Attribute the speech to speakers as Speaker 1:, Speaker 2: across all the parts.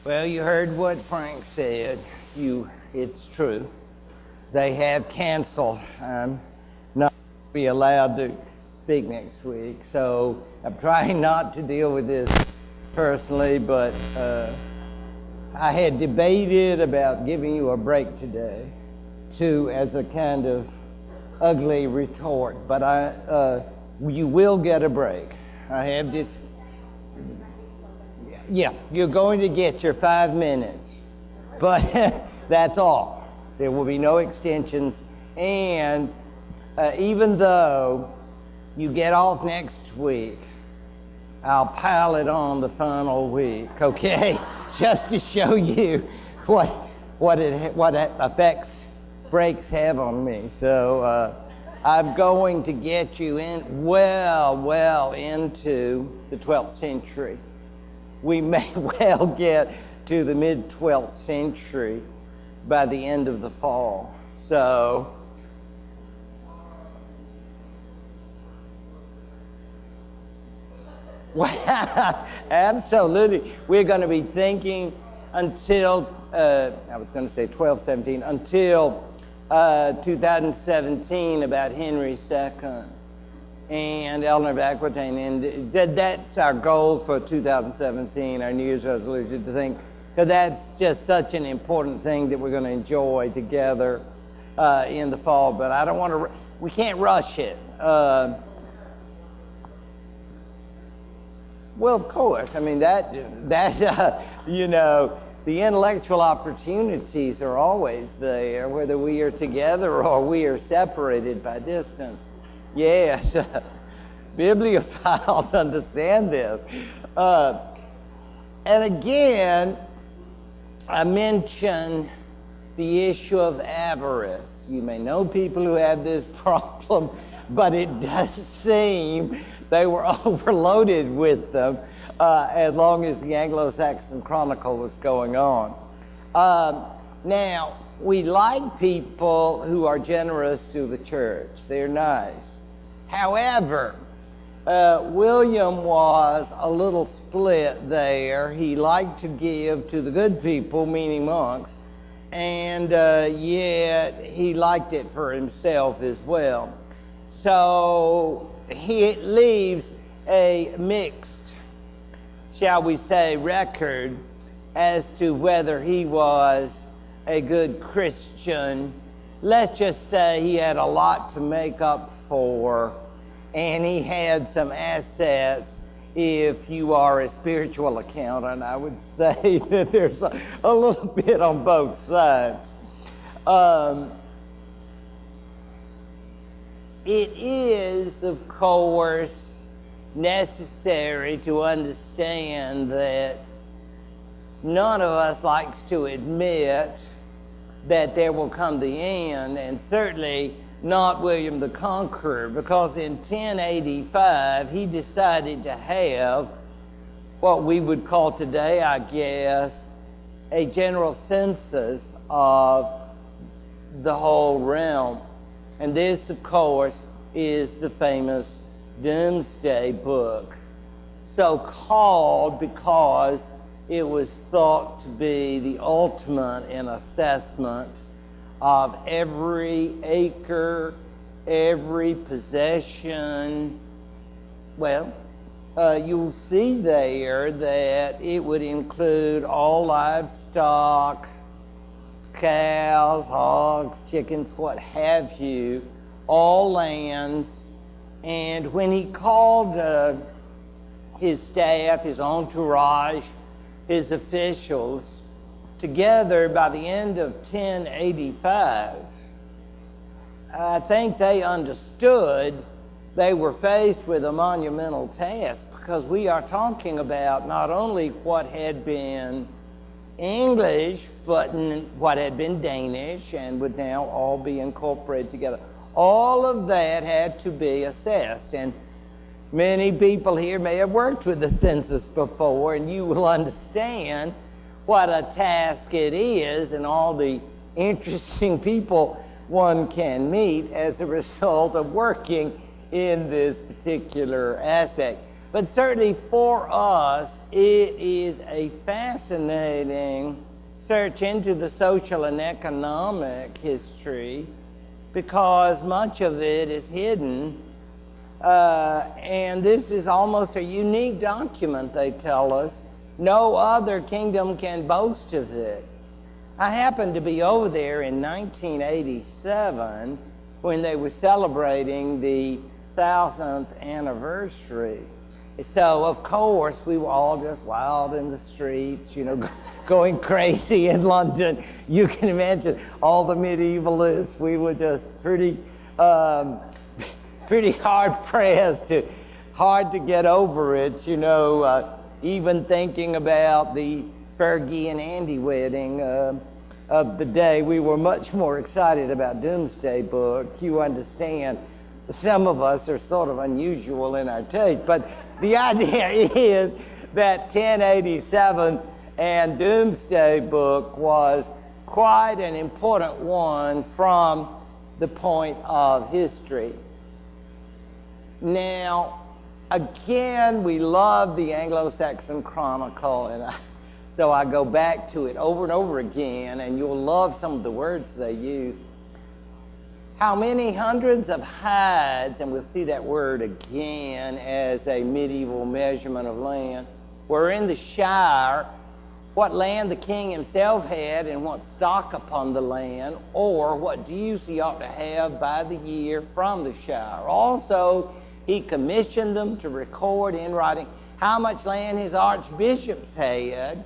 Speaker 1: Well, you heard what Frank said. It's true. They have canceled. I'm not going to be allowed to speak next week, so I'm trying not to deal with this personally, but I had debated about giving you a break today, too, as a kind of ugly retort, but you will get a break. I have this. Yeah, you're going to get your 5 minutes, but that's all. There will be no extensions, and even though you get off next week, I'll pile it on the final week, okay? Just to show you what effects breaks have on me. So I'm going to get you in well into the 12th century. We may well get to the mid-12th century by the end of the fall. So, absolutely. We're going to be thinking until, I was going to say 1217, until 2017 about Henry II. And Eleanor of Aquitaine, and that's our goal for 2017, our New Year's resolution, to think, because that's just such an important thing that we're going to enjoy together in the fall. But I don't want to, we can't rush it. Well, of course, I mean, you know, the intellectual opportunities are always there, whether we are together or we are separated by distance. Yes, bibliophiles understand this. And again, I mention the issue of avarice. You may know people who have this problem, but it does seem they were overloaded with them as long as the Anglo-Saxon Chronicle was going on. Now, we like people who are generous to the church. They're nice. However, William was a little split there. He liked to give to the good people, meaning monks, and yet he liked it for himself as well. So he leaves a mixed, shall we say, record as to whether he was a good Christian. Let's just say he had a lot to make up for, and he had some assets. If you are a spiritual accountant, I would say that there's a little bit on both sides. It is, of course, necessary to understand that none of us likes to admit that there will come the end, and certainly not William the Conqueror, because in 1085 he decided to have what we would call today, I guess, a general census of the whole realm. And this, of course, is the famous Doomsday Book, so called because it was thought to be the ultimate in assessment of every acre, every possession. Well, you'll see there that it would include all livestock, cows, hogs, chickens, what have you, all lands. And when he called his staff, his entourage, his officials, together by the end of 1085, I think they understood they were faced with a monumental task, because we are talking about not only what had been English, but what had been Danish and would now all be incorporated together. All of that had to be assessed, and many people here may have worked with the census before, and you will understand what a task it is and all the interesting people one can meet as a result of working in this particular aspect. But certainly for us, it is a fascinating search into the social and economic history, because much of it is hidden. And this is almost a unique document, they tell us. No other kingdom can boast of it. I happened to be over there in 1987 when they were celebrating the 1000th anniversary. So, of course, we were all just wild in the streets, you know, going crazy in London. You can imagine all the medievalists. We were just pretty hard-pressed, hard to get over it, you know, even thinking about the Fergie and Andy wedding of the day. We were much more excited about Doomsday Book. You understand, some of us are sort of unusual in our taste, but the idea is that 1087 and Doomsday Book was quite an important one from the point of history. Now, again, we love the Anglo-Saxon Chronicle, and so I go back to it over and over again, and you'll love some of the words they use. How many hundreds of hides, and we'll see that word again as a medieval measurement of land, were in the shire, what land the king himself had, and what stock upon the land, or what dues he ought to have by the year from the shire. Also, he commissioned them to record in writing how much land his archbishops had,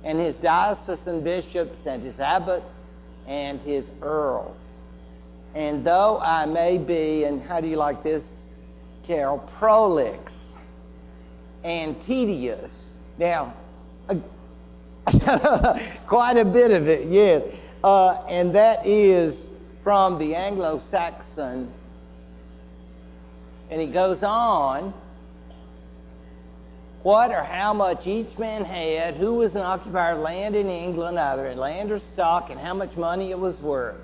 Speaker 1: and his diocesan bishops, and his abbots, and his earls. And though I may be, and how do you like this, Carol, prolix and tedious. Now, quite a bit of it, yes. And that is from the Anglo-Saxon. And he goes on, what or how much each man had, who was an occupier of land in England, either in land or stock, and how much money it was worth.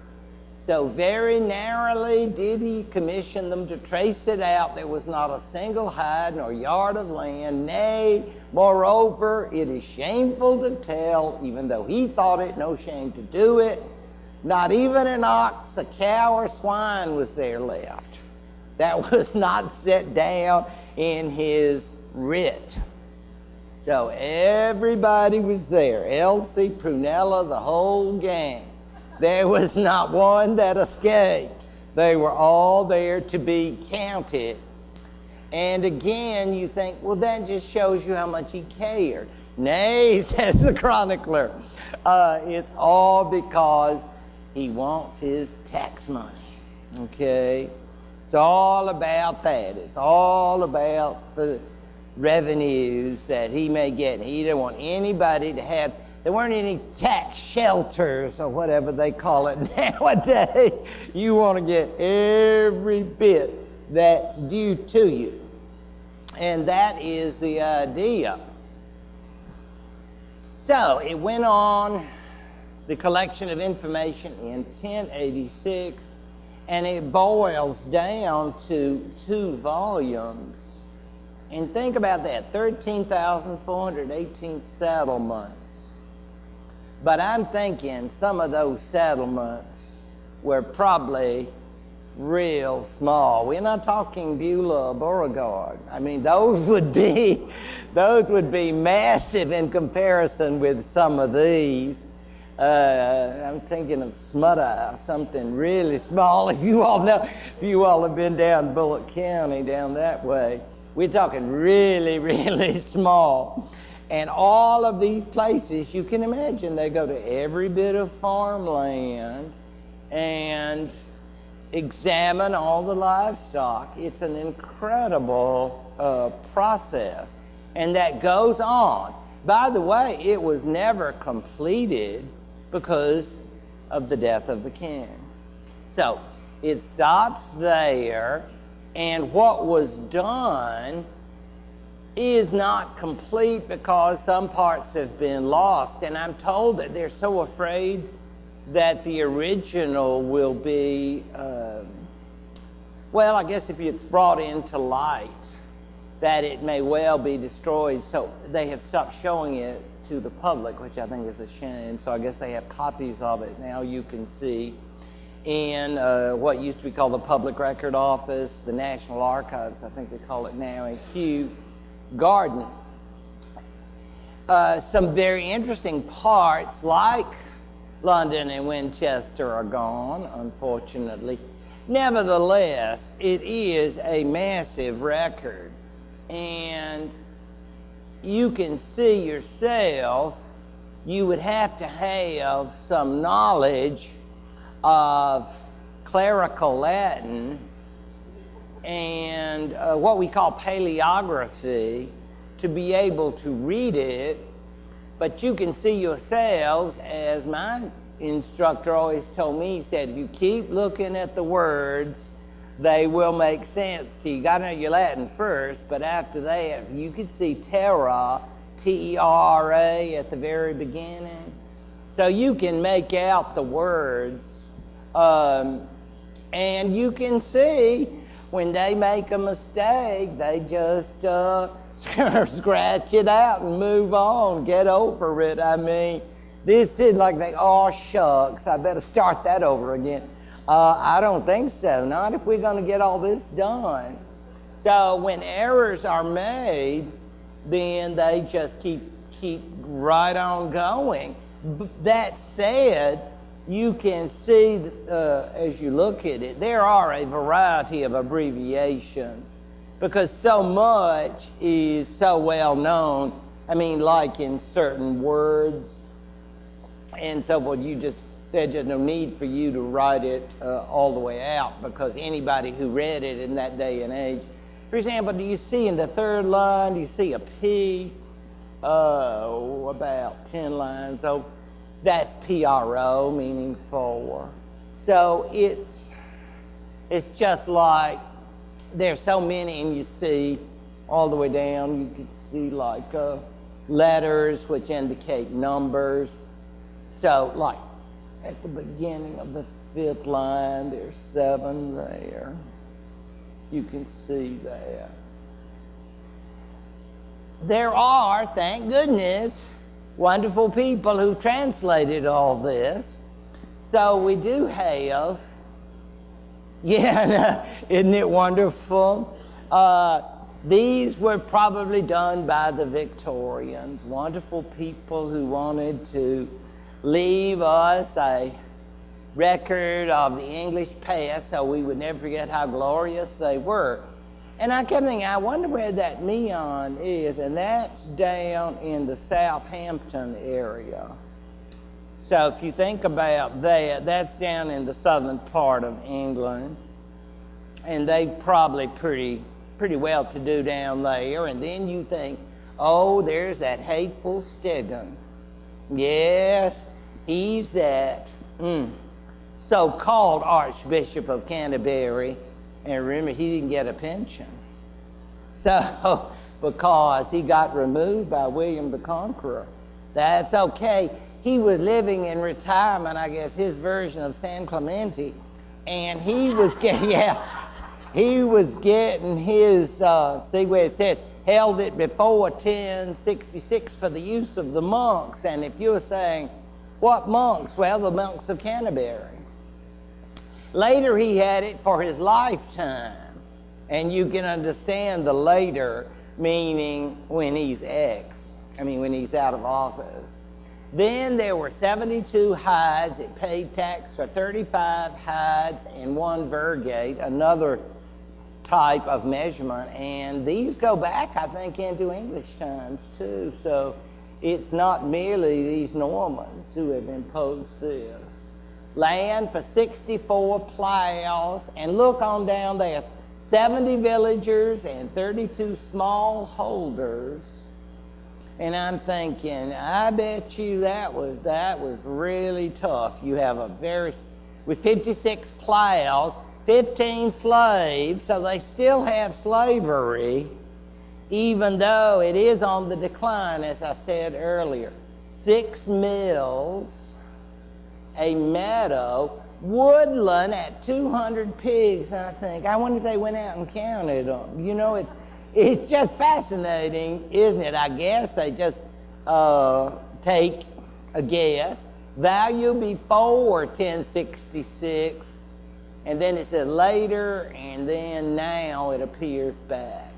Speaker 1: So very narrowly did he commission them to trace it out. There was not a single hide nor yard of land. Nay, moreover, it is shameful to tell, even though he thought it no shame to do it, not even an ox, a cow, or swine was there left. That was not set down in his writ. So everybody was there. Elsie, Prunella, the whole gang. There was not one that escaped. They were all there to be counted. And again, you think, well, that just shows you how much he cared. Nay, says the chronicler, it's all because he wants his tax money, okay? It's all about that. It's all about the revenues that he may get. He didn't want anybody to have. There weren't any tax shelters or whatever they call it nowadays. You want to get every bit that's due to you. And that is the idea. So it went on, the collection of information in 1086, and it boils down to 2 volumes. And think about that, 13,418 settlements. But I'm thinking some of those settlements were probably real small. We're not talking Beulah or Beauregard. I mean, those would be massive in comparison with some of these. I'm thinking of Smutta, something really small. If you all have been down Bullock County, down that way, we're talking really, really small. And all of these places, you can imagine, they go to every bit of farmland and examine all the livestock. It's an incredible process. And that goes on. By the way, it was never completed because of the death of the king. So it stops there, and what was done is not complete because some parts have been lost. And I'm told that they're so afraid that the original will be, well, I guess if it's brought into light, that it may well be destroyed. So they have stopped showing it to the public, which I think is a shame. So I guess they have copies of it now you can see in what used to be called the Public Record Office, the National Archives, I think they call it now, in Kew Garden. Some very interesting parts like London and Winchester are gone, unfortunately. Nevertheless, it is a massive record, and you can see yourself, you would have to have some knowledge of clerical Latin and what we call paleography to be able to read it. But you can see yourselves, as my instructor always told me, he said, if you keep looking at the words, they will make sense to you. You got to know your Latin first, but after that, you could see terra, T-E-R-A, at the very beginning. So you can make out the words, and you can see when they make a mistake, they just scratch it out and move on, get over it. I mean, this is like they, oh shucks, I better start that over again. I don't think so, not if we're going to get all this done. So when errors are made, then they just keep right on going. That said, you can see as you look at it, there are a variety of abbreviations because so much is so well known. I mean, like in certain words and so forth, there's just no need for you to write it all the way out because anybody who read it in that day and age. For example, do you see in the third line, do you see a P? About 10 lines. So that's P-R-O, meaning for. So it's just like there's so many, and you see all the way down, you can see like letters which indicate numbers. So like at the beginning of the 5th line, there's 7 there. You can see that. There are, thank goodness, wonderful people who translated all this. So we do have, isn't it wonderful? These were probably done by the Victorians, wonderful people who wanted to leave us a record of the English past so we would never forget how glorious they were. And I kept thinking, I wonder where that Meon is, and that's down in the Southampton area. So if you think about that, that's down in the southern part of England, and they probably pretty well to do down there. And then you think, oh, there's that hateful Stigand. Yes, he's that so-called Archbishop of Canterbury. And remember, he didn't get a pension. So, because he got removed by William the Conqueror. That's okay. He was living in retirement, I guess, his version of San Clemente. And he was getting, he was getting his, see where it says, held it before 1066 for the use of the monks. And if you're saying, what monks? Well, the monks of Canterbury. Later, he had it for his lifetime. And you can understand the later meaning when he's when he's out of office. Then there were 72 hides. It paid tax for 35 hides and 1 virgate, another type of measurement. And these go back, I think, into English times, too. So it's not merely these Normans who have imposed this. Land for 64 plows, and look on down there, 70 villagers and 32 small holders. And I'm thinking, I bet you that was really tough. You have with 56 plows, 15 slaves, so they still have slavery, even though it is on the decline, as I said earlier. 6 mills, a meadow, woodland at 200 pigs, I think. I wonder if they went out and counted them. You know, It's just fascinating, isn't it? I guess they just take a guess. Value before 1066, and then it says later, and then now it appears back.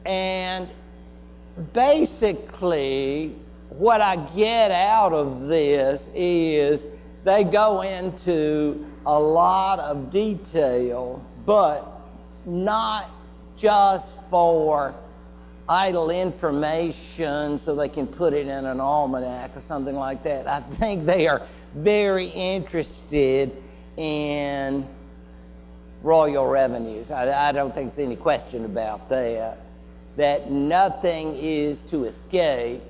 Speaker 1: And basically, what I get out of this is they go into a lot of detail, but not just for idle information so they can put it in an almanac or something like that. I think they are very interested in royal revenues. I don't think there's any question about that. That nothing is to escape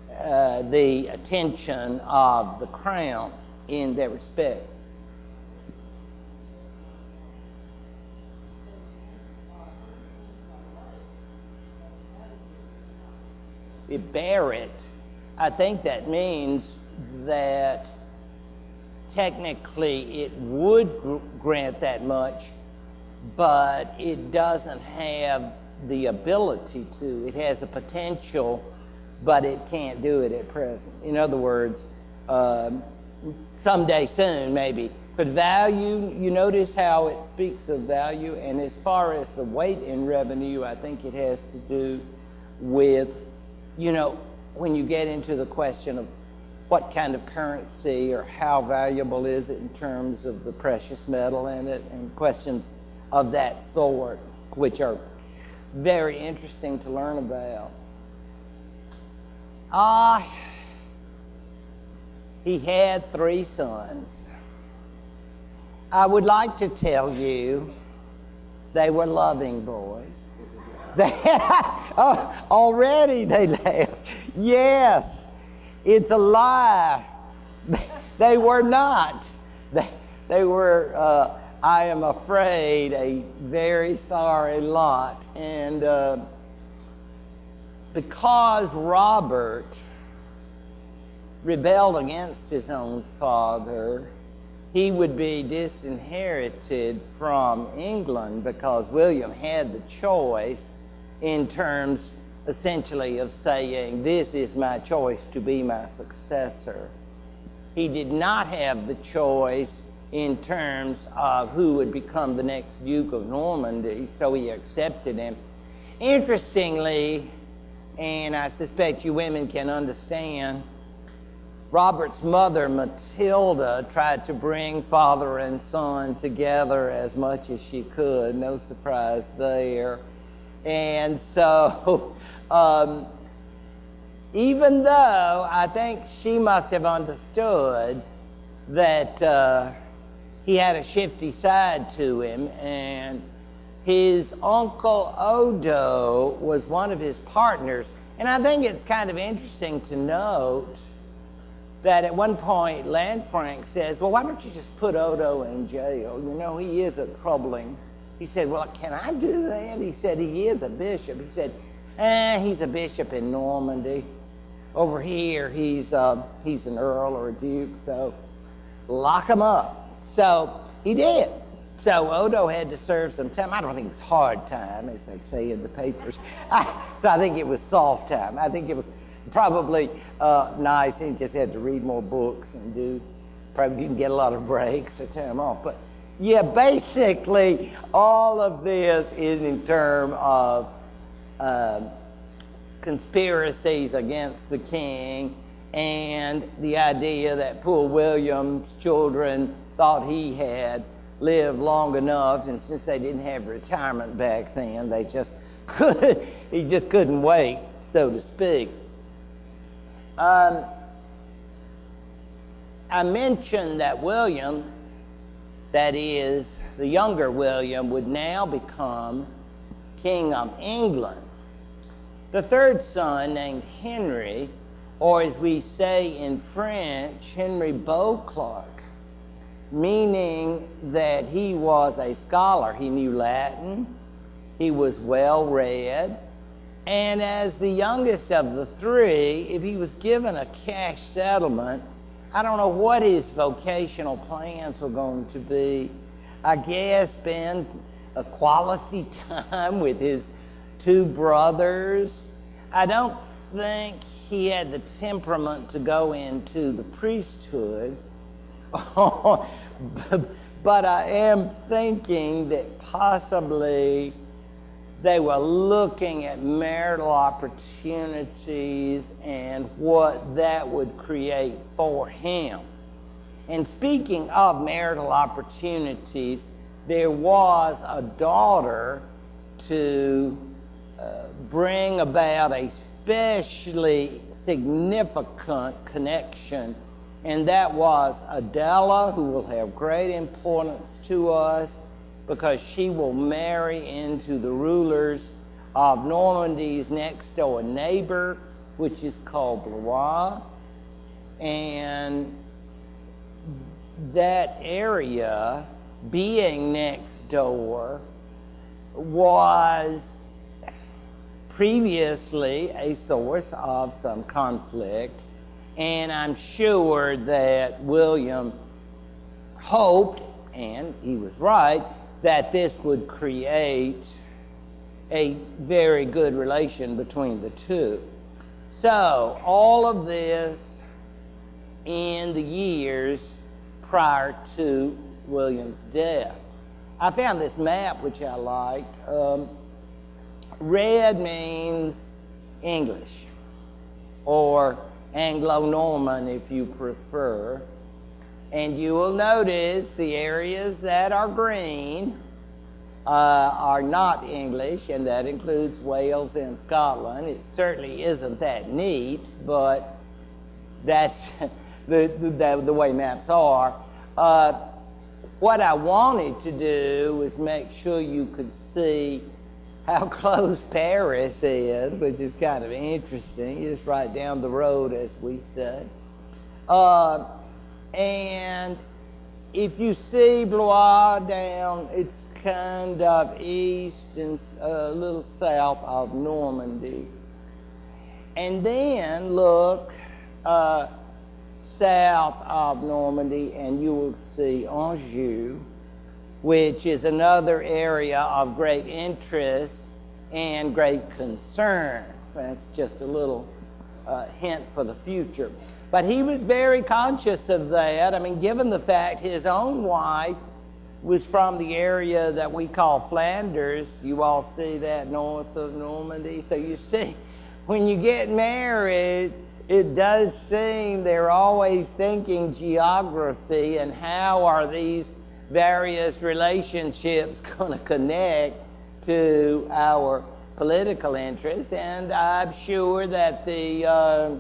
Speaker 1: the attention of the crown in that respect. Bear it. I think that means that technically it would grant that much, but it doesn't have the ability to. It has a potential, but it can't do it at present. In other words, someday soon maybe. But value, you notice how it speaks of value, and as far as the weight in revenue, I think it has to do with, you know, when you get into the question of what kind of currency or how valuable is it in terms of the precious metal in it, and questions of that sort, which are very interesting to learn about. He had 3 sons. I would like to tell you they were loving boys. Already they laughed. Yes, it's a lie. They were not. They were, I am afraid, a very sorry lot. And because Robert rebelled against his own father, he would be disinherited from England, because William had the choice in terms essentially of saying, this is my choice to be my successor. He did not have the choice in terms of who would become the next Duke of Normandy, so he accepted him. Interestingly, and I suspect you women can understand, Robert's mother, Matilda, tried to bring father and son together as much as she could. No surprise there. And so, even though I think she must have understood that he had a shifty side to him, and his uncle Odo was one of his partners. And I think it's kind of interesting to note that at one point Lanfranc says, well, why don't you just put Odo in jail? You know, he is a troubling. He said, well, can I do that? He said, he is a bishop. He said, he's a bishop in Normandy. Over here, he's an earl or a duke, so lock him up. So he did. So Odo had to serve some time. I don't think it was hard time, as they say in the papers. So I think it was soft time. I think it was probably nice. He just had to read more books and probably didn't get a lot of breaks or time off. But yeah, basically all of this is in terms of conspiracies against the king, and the idea that poor William's children thought he had lived long enough, and since they didn't have retirement back then, he just couldn't wait, so to speak. I mentioned that William, that is, the younger William, would now become King of England. The third son, named Henry, or as we say in French, Henry Beauclerc, meaning that he was a scholar. He knew Latin, he was well read, and as the youngest of the three, if he was given a cash settlement, I don't know what his vocational plans were going to be. I guess a quality time with his two brothers. I don't think he had the temperament to go into the priesthood. But I am thinking that possibly they were looking at marital opportunities and what that would create for him. And speaking of marital opportunities, there was a daughter to bring about a especially significant connection, and that was Adela, who will have great importance to us because she will marry into the rulers of Normandy's next door neighbor, which is called Blois. And that area, being next door, was previously a source of some conflict, and I'm sure that William hoped, and he was right, that this would create a very good relation between the two. So all of this in the years prior to William's death. I found this map which I liked. Red means English, or Anglo-Norman if you prefer. And you will notice the areas that are green are not English, and that includes Wales and Scotland. It certainly isn't that neat, but that's the way maps are. What I wanted to do was make sure you could see how close Paris is, which is kind of interesting. It's right down the road, as we say. And if you see Blois down, it's kind of east and a little south of Normandy. And then look south of Normandy and you will see Anjou, which is another area of great interest and great concern. That's just a little hint for the future. But he was very conscious of that. I mean, given the fact his own wife was from the area that we call Flanders. You all see that north of Normandy. So you see, when you get married, it does seem they're always thinking geography and how are these various relationships going to connect to our political interests. And I'm sure that the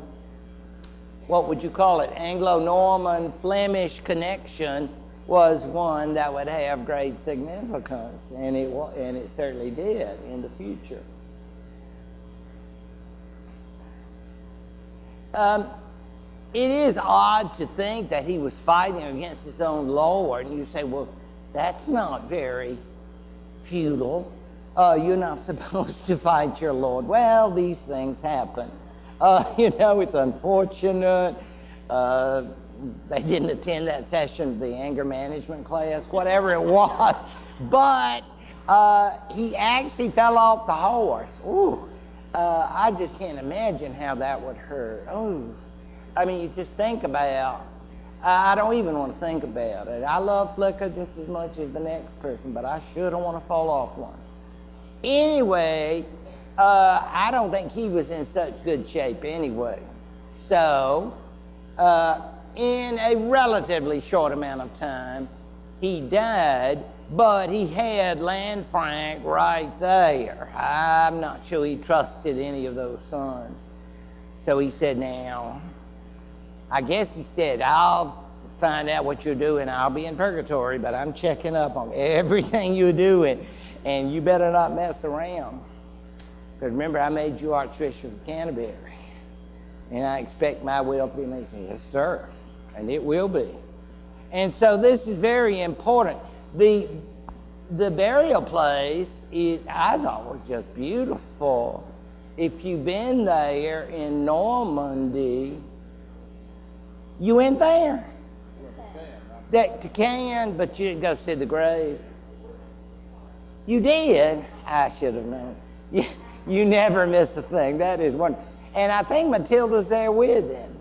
Speaker 1: what would you call it, Anglo-Norman Flemish connection was one that would have great significance, and it certainly did in the future. It is odd to think that he was fighting against his own lord, and you say, well, that's not very feudal. You're not supposed to fight your lord. Well, these things happen. It's unfortunate. They didn't attend that session of the anger management class, whatever it was. But he actually fell off the horse. Ooh, I just can't imagine how that would hurt. Oh, I mean, you just think about, I don't even want to think about it. I love Flicker just as much as the next person, but I sure don't want to fall off one. Anyway, I don't think he was in such good shape anyway. So, in a relatively short amount of time, he died, but he had Lanfranc right there. I'm not sure he trusted any of those sons. So he said, now, I guess he said, I'll find out what you're doing. I'll be in purgatory, but I'm checking up on everything you're doing, and you better not mess around. Because remember, I made you Archbishop of Canterbury, and I expect my will to be made. He said, yes, sir, and it will be. And so this is very important. The burial place, I thought was just beautiful. If you've been there in Normandy, you went there. To Caen, but you didn't go see the grave. You did? I should have known. You never miss a thing. That is one. And I think Matilda's there with him.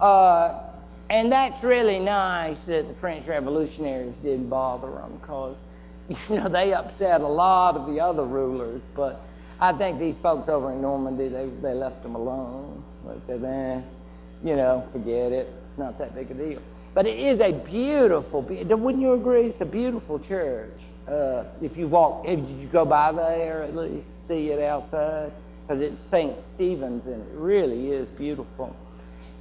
Speaker 1: And that's really nice that the French revolutionaries didn't bother them, because, they upset a lot of the other rulers. But I think these folks over in Normandy, they left them alone. They said, forget it. It's not that big a deal. But it is a beautiful, wouldn't you agree? It's a beautiful church. If you did you go by there at least, see it outside? Because it's St. Stephen's, and it really is beautiful.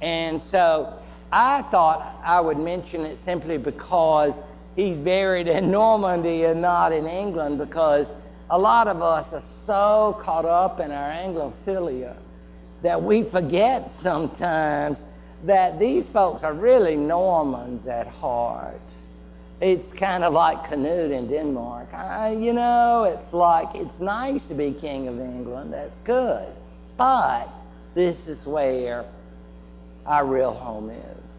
Speaker 1: And so I thought I would mention it simply because he's buried in Normandy and not in England, because a lot of us are so caught up in our Anglophilia that we forget sometimes that these folks are really Normans at heart. It's kind of like Canute in Denmark. It's like, it's nice to be king of England, that's good. But this is where our real home is.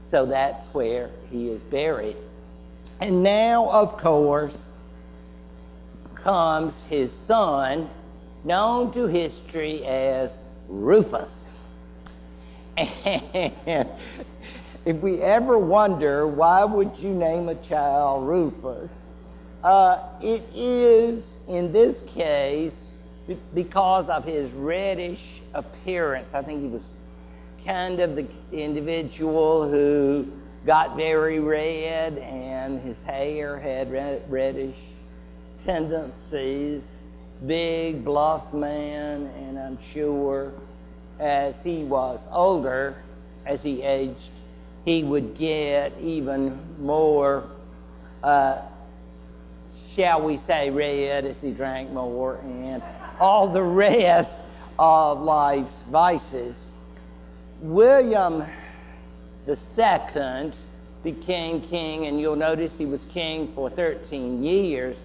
Speaker 1: So that's where he is buried. And now, of course, comes his son, known to history as Rufus. And if we ever wonder why would you name a child Rufus, it is, in this case, because of his reddish appearance. I think he was kind of the individual who got very red, and his hair had reddish tendencies. Big, bluff man, and I'm sure as he was older, as he aged, he would get even more, shall we say, red as he drank more, and all the rest of life's vices. William II became king, and you'll notice he was king for 13 years.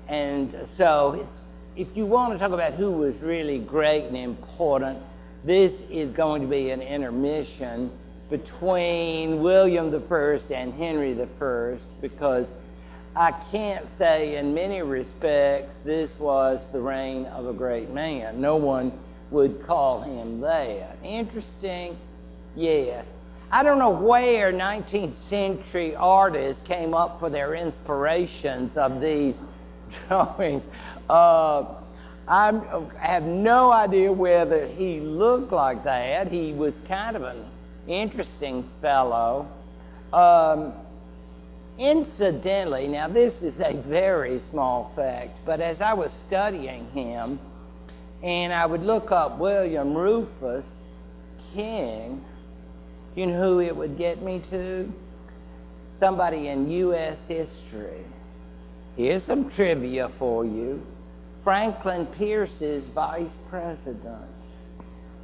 Speaker 1: And so if you want to talk about who was really great and important, this is going to be an intermission between William I and Henry I, because I can't say in many respects this was the reign of a great man. No one would call him that. Interesting? Yeah. I don't know where 19th century artists came up with their inspirations of these drawings. I have no idea whether he looked like that. He was kind of an interesting fellow. Incidentally, now this is a very small fact, but as I was studying him, and I would look up William Rufus, king, you know who it would get me to? Somebody in U.S. history. Here's some trivia for you. Franklin Pierce's vice president.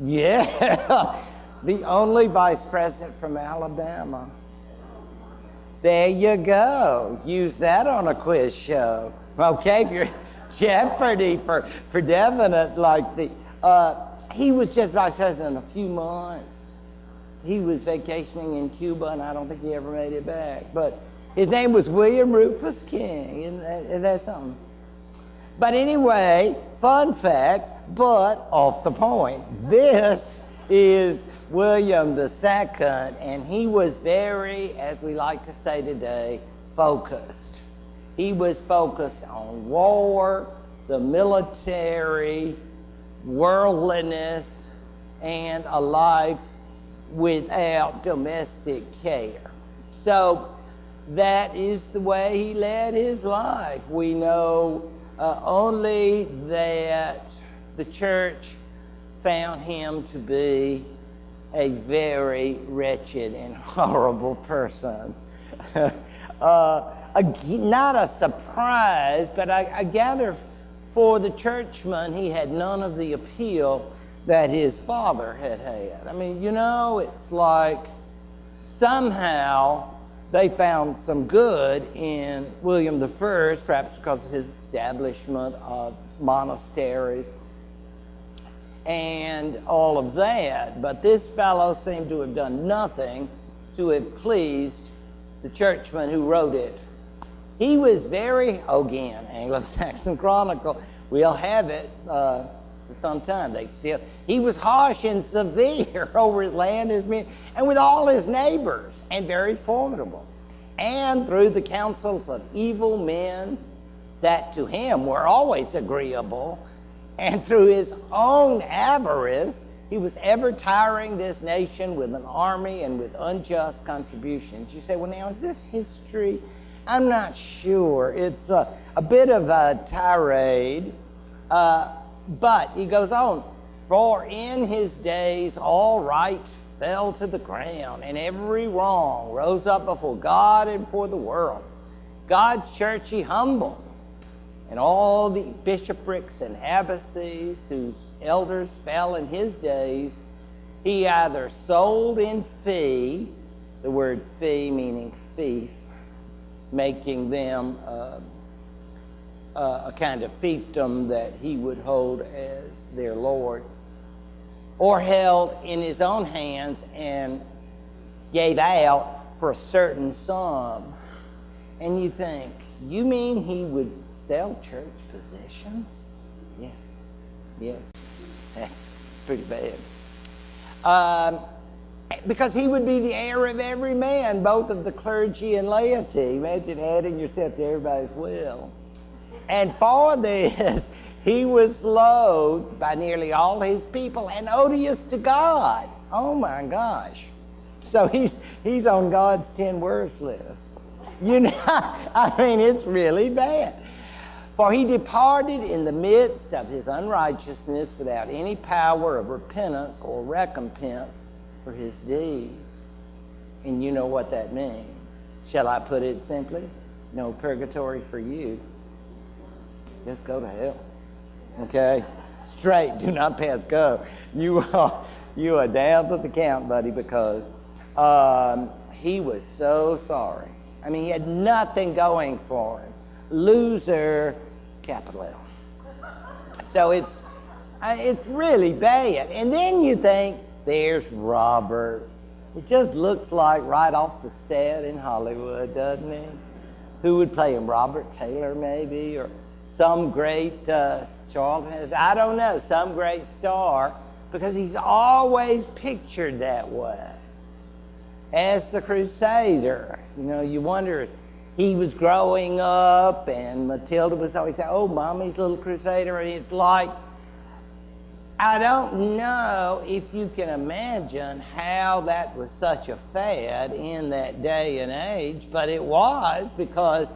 Speaker 1: Yeah, the only vice president from Alabama. There you go. Use that on a quiz show. Okay, if you're Jeopardy for definite, like the, he was just vice president a few months. He was vacationing in Cuba, and I don't think he ever made it back. But his name was William Rufus King. Isn't that something? But anyway, fun fact, but off the point. This is William II, and he was very, as we like to say today, focused. He was focused on war, the military, worldliness, and a life without domestic care. So that is the way he led his life. We know only that the church found him to be a very wretched and horrible person. Not a surprise, but I gather for the churchman, he had none of the appeal that his father had had. I mean, it's like somehow they found some good in William I, perhaps because of his establishment of monasteries and all of that. But this fellow seemed to have done nothing to have pleased the churchman who wrote it. He was very, again, Anglo-Saxon Chronicle, we'll have it for some time. He was harsh and severe over his land and his men, and with all his neighbors, and very formidable. And through the counsels of evil men that to him were always agreeable, and through his own avarice, he was ever tiring this nation with an army and with unjust contributions. You say, well, now, is this history? I'm not sure. It's a bit of a tirade, but he goes on, for in his days all right fell to the ground, and every wrong rose up before God and for the world. God's church he humbled, and all the bishoprics and abbacies whose elders fell in his days, he either sold in fee, the word fee meaning fief, making them a kind of fiefdom that he would hold as their lord, or held in his own hands and gave out for a certain sum. And you think, you mean he would sell church possessions? Yes, that's pretty bad. Because he would be the heir of every man, both of the clergy and laity. Imagine adding yourself to everybody's will. And for this, he was loathed by nearly all his people and odious to God. Oh my gosh. So he's on God's 10 worst list. You know, I mean, it's really bad. For he departed in the midst of his unrighteousness without any power of repentance or recompense for his deeds. And you know what that means. Shall I put it simply? No purgatory for you. Just go to hell. Okay? Straight, do not pass go. You are down to the count, buddy, because he was so sorry. I mean, he had nothing going for him. Loser, capital L. So it's really bad. And then you think, there's Robert. It just looks like right off the set in Hollywood, doesn't he? Who would play him? Robert Taylor, maybe? Or some great Charlton? I don't know. Some great star. Because he's always pictured that way. As the Crusader. You know, you wonder, he was growing up and Matilda was always saying, oh, Mommy's little Crusader. And it's like, I don't know if you can imagine how that was such a fad in that day and age, but it was, because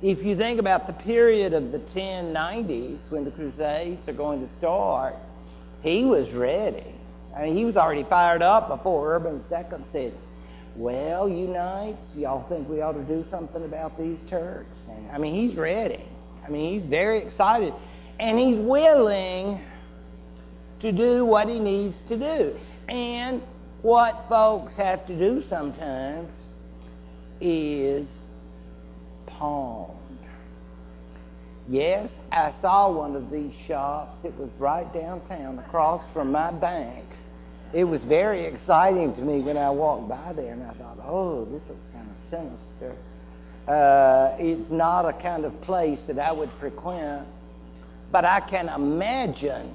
Speaker 1: if you think about the period of the 1090s when the Crusades are going to start, he was ready. I mean, he was already fired up before Urban II said, well, you knights, y'all think we ought to do something about these Turks? And I mean, he's ready. I mean, he's very excited. And he's willing to do what he needs to do. And what folks have to do sometimes is pawn. Yes, I saw one of these shops. It was right downtown across from my bank. It was very exciting to me when I walked by there, and I thought, oh, this looks kind of sinister. It's not a kind of place that I would frequent, but I can imagine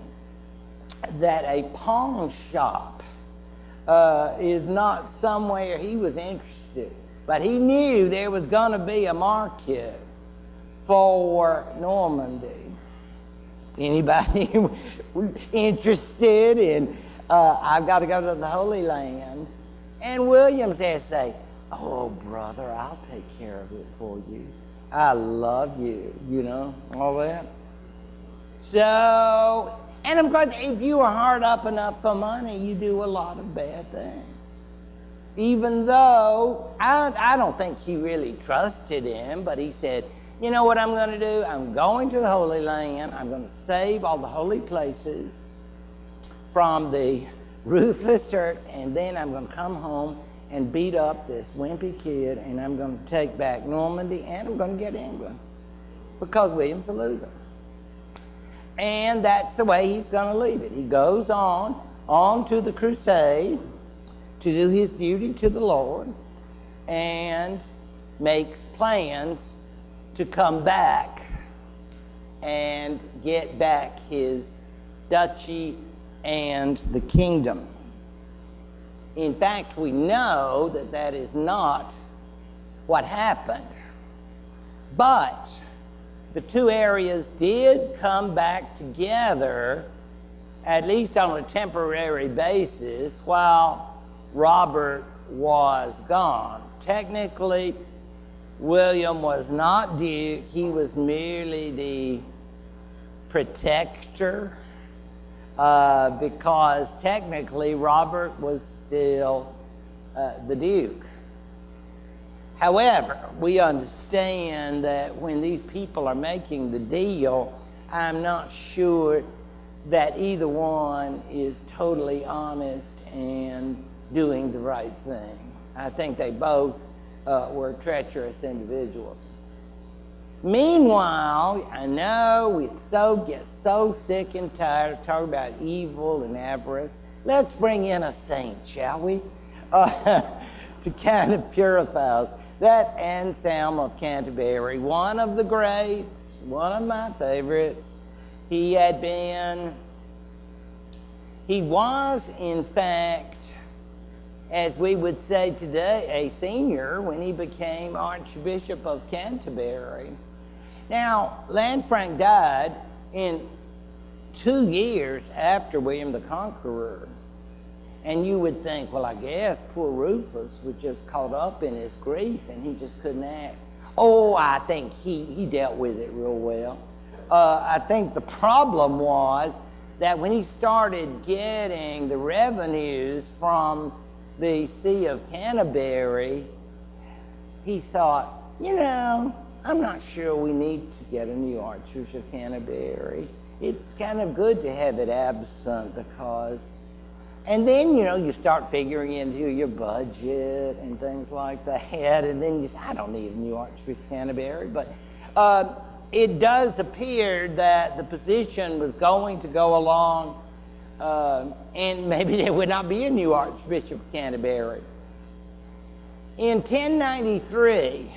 Speaker 1: that a pawn shop is not somewhere he was interested. But he knew there was going to be a market for Normandy. Anybody interested in, I've got to go to the Holy Land? And Williams has to say, oh, brother, I'll take care of it for you. I love you, you know, all that. So, and of course, if you are hard up enough for money, you do a lot of bad things. Even though, I don't think he really trusted him, but he said, you know what I'm going to do? I'm going to the Holy Land. I'm going to save all the holy places from the ruthless Turks, and then I'm going to come home and beat up this wimpy kid, and I'm going to take back Normandy, and I'm going to get England, because William's a loser. And that's the way he's going to leave it. He goes on to the crusade to do his duty to the Lord, and makes plans to come back and get back his duchy and the kingdom. In fact, we know that that is not what happened. But the two areas did come back together, at least on a temporary basis, while Robert was gone. Technically, William was not duke. He was merely the protector, because technically Robert was still the duke. However, we understand that when these people are making the deal, I'm not sure that either one is totally honest and doing the right thing. I think they both were treacherous individuals. Meanwhile, I know we get so sick and tired of talking about evil and avarice. Let's bring in a saint, shall we? To kind of purify us. That's Anselm of Canterbury, one of the greats, one of my favorites. He was, in fact, as we would say today, a senior when he became Archbishop of Canterbury. Now, Lanfranc died in 2 years after William the Conqueror. And you would think, well, I guess poor Rufus was just caught up in his grief and he just couldn't act. Oh, I think he dealt with it real well. I think the problem was that when he started getting the revenues from the See of Canterbury, he thought, I'm not sure we need to get a new Archbishop of Canterbury. It's kind of good to have it absent because... And then, you start figuring into your budget and things like that, and then you say, I don't need a new Archbishop of Canterbury. But it does appear that the position was going to go along, and maybe there would not be a new Archbishop of Canterbury. In 1093,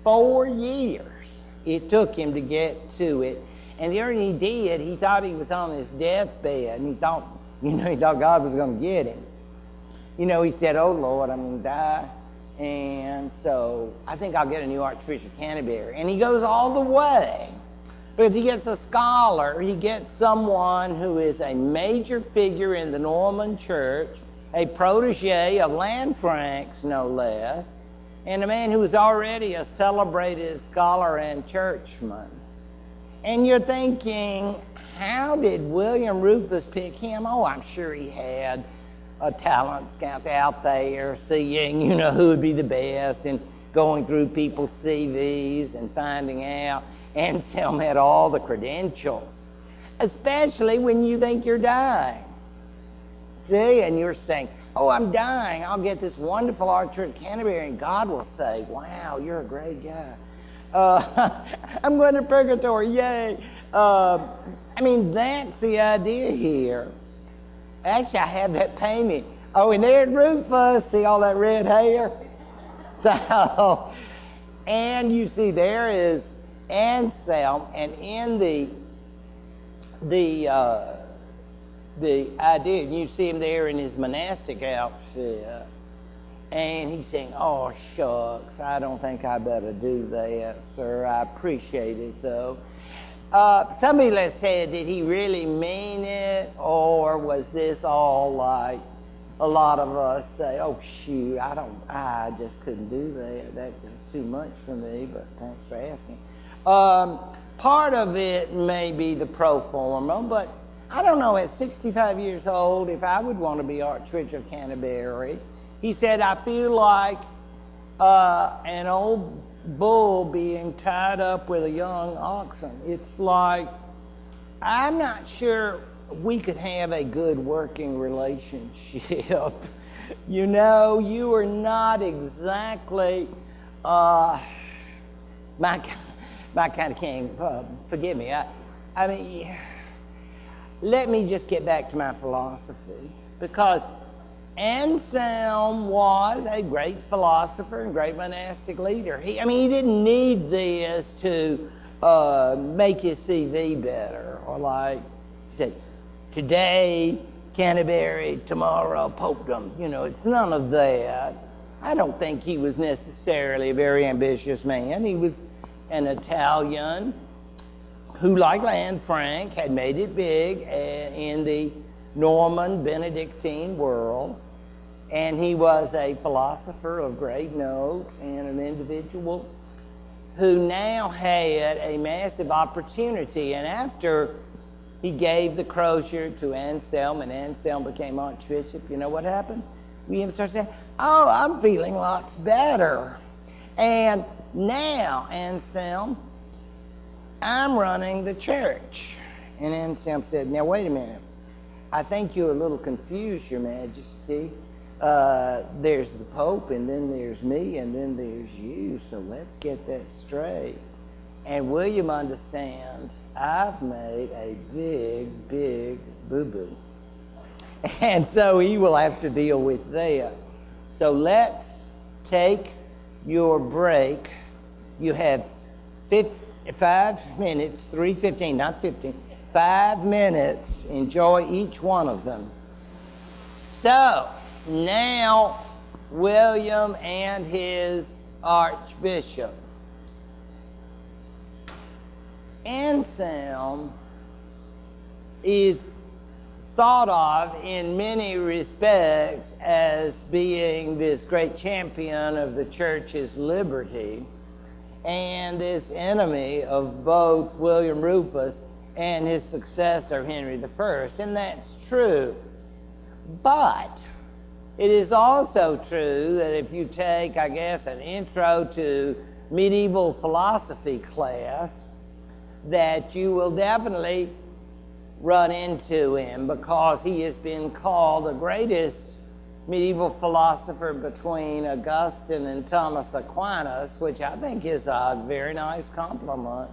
Speaker 1: 4 years it took him to get to it. And the early he did, he thought he was on his deathbed, and he thought God was going to get him. He said, oh, Lord, I'm going to die. And so I think I'll get a new Archbishop of Canterbury. And he goes all the way because he gets a scholar. He gets someone who is a major figure in the Norman church, a protege of Lanfranc's, no less, and a man who was already a celebrated scholar and churchman. And you're thinking, how did William Rufus pick him? Oh, I'm sure he had talent scouts out there seeing, who would be the best and going through people's CVs and finding out. Anselm had all the credentials, especially when you think you're dying. See, and you're saying, oh, I'm dying. I'll get this wonderful Archbishop of Canterbury, and God will say, wow, you're a great guy. I'm going to purgatory, yay. That's the idea here. Actually, I have that painting. Oh, and there's Rufus. See all that red hair? So, and you see there is Anselm, and in the idea, you see him there in his monastic outfit, and he's saying, oh, shucks, I don't think I better do that, sir. I appreciate it, though. Somebody has said, did he really mean it, or was this all like a lot of us say, oh, shoot, I just couldn't do that. That's just too much for me, but thanks for asking. Part of it may be the pro forma, but I don't know, at 65 years old, if I would want to be Archbishop of Canterbury. He said, I feel like an old bull being tied up with a young oxen. It's like, I'm not sure we could have a good working relationship. You are not exactly my kind of king. Forgive me. Let me just get back to my philosophy, because Anselm was a great philosopher and great monastic leader. He didn't need this to make his CV better, or like he said, today Canterbury, tomorrow Popedom. It's none of that. I don't think he was necessarily a very ambitious man. He was an Italian who, like Lanfranc, had made it big in the Norman Benedictine world. And he was a philosopher of great note and an individual who now had a massive opportunity. And after he gave the crosier to Anselm, and Anselm became Archbishop, you know what happened? William started saying, oh, I'm feeling lots better. And now, Anselm, I'm running the church. And Anselm said, now wait a minute. I think you're a little confused, Your Majesty. There's the Pope, and then there's me, and then there's you. So let's get that straight. And William understands I've made a big, big boo-boo. And so he will have to deal with that. So let's take your break. You have 5 minutes, 3:15, not 15, 5 minutes. Enjoy each one of them. So now William and his Archbishop. Anselm is thought of in many respects as being this great champion of the church's liberty and this enemy of both William Rufus and his successor Henry I, and that's true. But it is also true that if you take, I guess, an intro to medieval philosophy class, that you will definitely run into him, because he has been called the greatest medieval philosopher between Augustine and Thomas Aquinas, which I think is a very nice compliment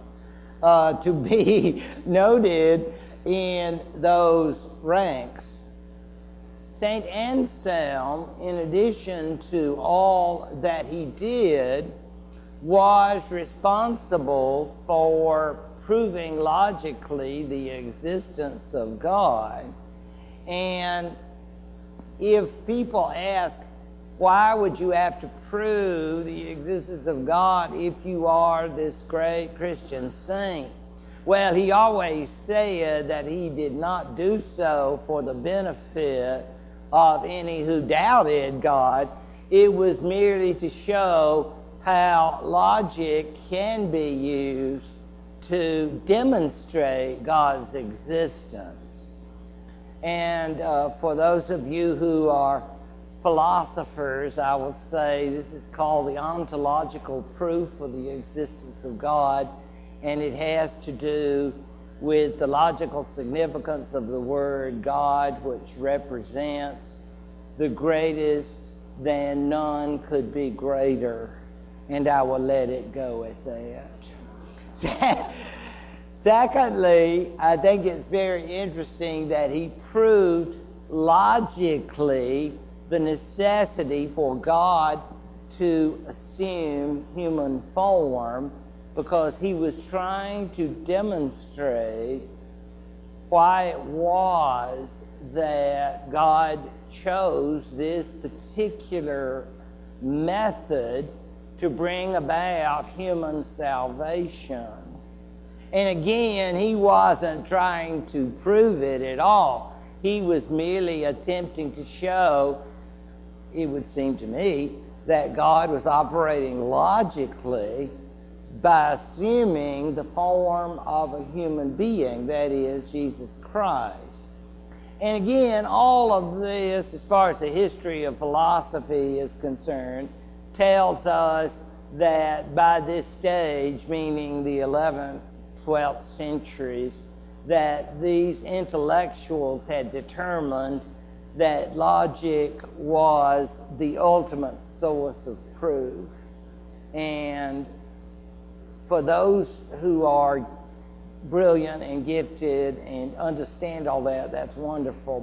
Speaker 1: to be noted in those ranks. Saint Anselm, in addition to all that he did, was responsible for proving logically the existence of God. And if people ask, why would you have to prove the existence of God if you are this great Christian saint? Well, he always said that he did not do so for the benefit of any who doubted God. It was merely to show how logic can be used to demonstrate God's existence. And for those of you who are philosophers, I would say this is called the ontological proof of the existence of God, and it has to do with the logical significance of the word God, which represents the greatest than none could be greater. And I will let it go at that. Secondly, I think it's very interesting that he proved logically the necessity for God to assume human form, because he was trying to demonstrate why it was that God chose this particular method to bring about human salvation. And again, he wasn't trying to prove it at all. He was merely attempting to show, it would seem to me, that God was operating logically by assuming the form of a human being, that is, Jesus Christ. And again, all of this, as far as the history of philosophy is concerned, tells us that by this stage, meaning the 11th, 12th centuries, that these intellectuals had determined that logic was the ultimate source of proof. And for those who are brilliant and gifted and understand all that, that's wonderful.